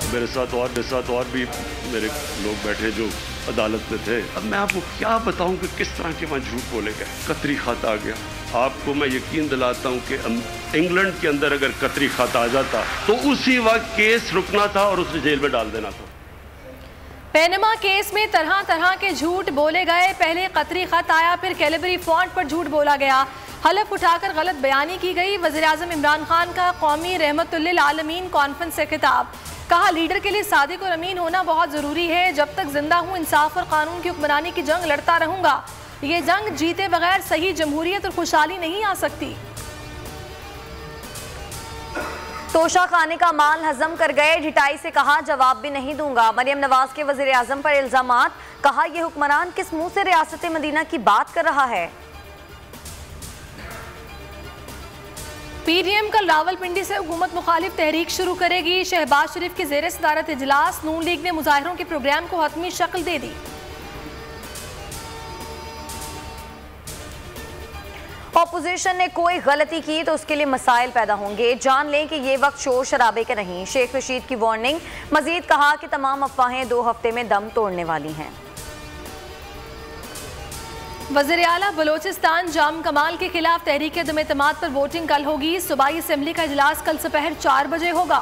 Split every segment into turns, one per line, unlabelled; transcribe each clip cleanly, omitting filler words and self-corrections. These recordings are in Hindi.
मेरे साथ और भी मेरे लोग बैठे जो अदालत में थे। अब मैं आपको क्या बताऊं कि किस तरह के वहाँ झूठ बोले गए। कतरी खत आ गया। आपको मैं यकीन दिलाता हूं कि इंग्लैंड के अंदर अगर कतरी खत आ जाता तो उसी वक्त केस रुकना था और उसे जेल में डाल देना था।
पैनमा केस में तरह तरह के झूठ बोले गए। पहले कतरी खत आया, फिर कैलिबरी फॉन्ट पर झूठ बोला गया, हलफ उठाकर गलत बयानी की गई। वज़ीर-ए-आज़म इमरान खान का कौमी रहमतुल्लिल आलमीन कॉन्फ्रेंस से खिताब। कहा, लीडर के लिए सादिक और अमीन होना बहुत ज़रूरी है। जब तक जिंदा हूँ इंसाफ और कानून की हुक्मरानी की जंग लड़ता रहूँगा। ये जंग जीते बगैर सही जमहूरियत और खुशहाली नहीं आ सकती।
तोशा खाने का माल हजम कर गए, ढिटाई से कहा जवाब भी नहीं दूंगा। मरियम नवाज के वज़ीर आज़म पर इल्जामात। कहा, यह हुक्मरान किस मुंह से रियासत मदीना की बात कर रहा है।
पीडीएम कल रावलपिंडी से हुकूमत मुखालिफ तहरीक शुरू करेगी। शहबाज शरीफ के ज़ेर सदारत इजलास। नून लीग ने मुजाहिरों के प्रोग्राम को हतमी शक्ल दे दी।
ऑपोजिशन ने कोई गलती की तो उसके लिए मसाइल पैदा होंगे। जान लें कि ये वक्त शोर शराबे के नहीं। शेख रशीद की वार्निंग। मजीद कहा कि तमाम अफवाहें 2 हफ्ते में दम तोड़ने वाली हैं।
वज़ीर आला बलोचिस्तान जाम कमाल के खिलाफ तहरीक अदम एतमाद पर वोटिंग कल होगी। सूबाई असम्बली का इजलास कल दोपहर 4 बजे होगा।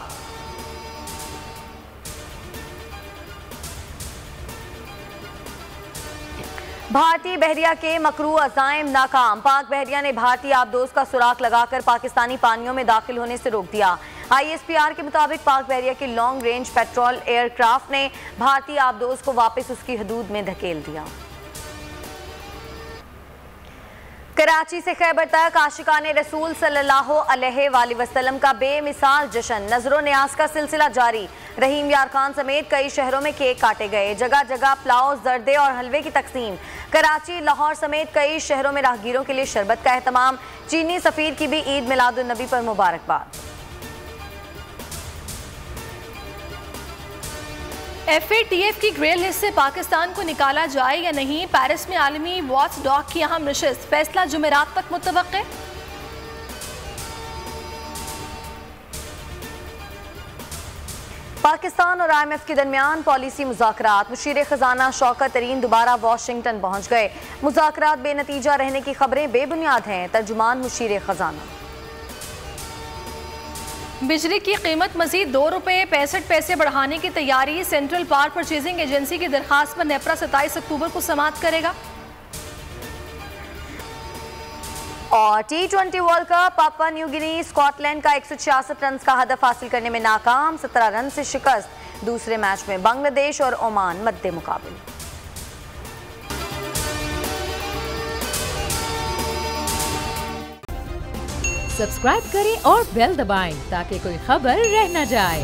भारतीय बहरिया के मकरू अज़ाइम नाकाम। पाक बहरिया ने भारतीय आबदोज का सुराख लगाकर पाकिस्तानी पानियों में दाखिल होने से रोक दिया। ISPR के मुताबिक पाक बहरिया के लॉन्ग रेंज पेट्रोल एयरक्राफ्ट ने भारतीय आबदोज को वापस उसकी हदूद में धकेल दिया। कराची से खैबर तक आशिकाने रसूल सल्लल्लाहु अलैहि वसल्लम का बेमिसाल जश्न। नजरो न्याज का सिलसिला जारी। रहीम यार खान समेत कई शहरों में केक काटे गए। जगह जगह पुलाव, जर्दे और हलवे की तकसीम। कराची, लाहौर समेत कई शहरों में राहगीरों के लिए शरबत का एहतमाम। चीनी सफीर की भी ईद मिलादुन नबी पर मुबारकबाद।
FATF की ग्रे लिस्ट से पाकिस्तान को निकाला जाए या नहीं। पेरिस में आलमी वॉच डॉग की अहम नशिस्त। फैसला जुमेरात तक मुतवक्के।
पाकिस्तान और IMF के दरमियान पॉलिसी मुज़ाकरात। मुशीर खजाना शौकत तरीन दोबारा वाशिंगटन पहुंच गए। मुज़ाकरात बेनतीजा रहने की खबरें बेबुनियाद हैं। तर्जुमान मुशीर खजाना।
बिजली की कीमत मजीद ₹2.65 बढ़ाने की तैयारी। सेंट्रल पावर परचेजिंग एजेंसी की दरखास्त पर नेपरा 27 अक्टूबर को समाअत करेगा।
और T20 world cup Papua New Guinea Scotland का 166 रन का हदफ हासिल करने में नाकाम। 17 रन से शिकस्त। दूसरे मैच में बांग्लादेश और ओमान मद्दे मुकाबले।
सब्सक्राइब करें और बेल दबाएं ताकि कोई खबर रह न जाए।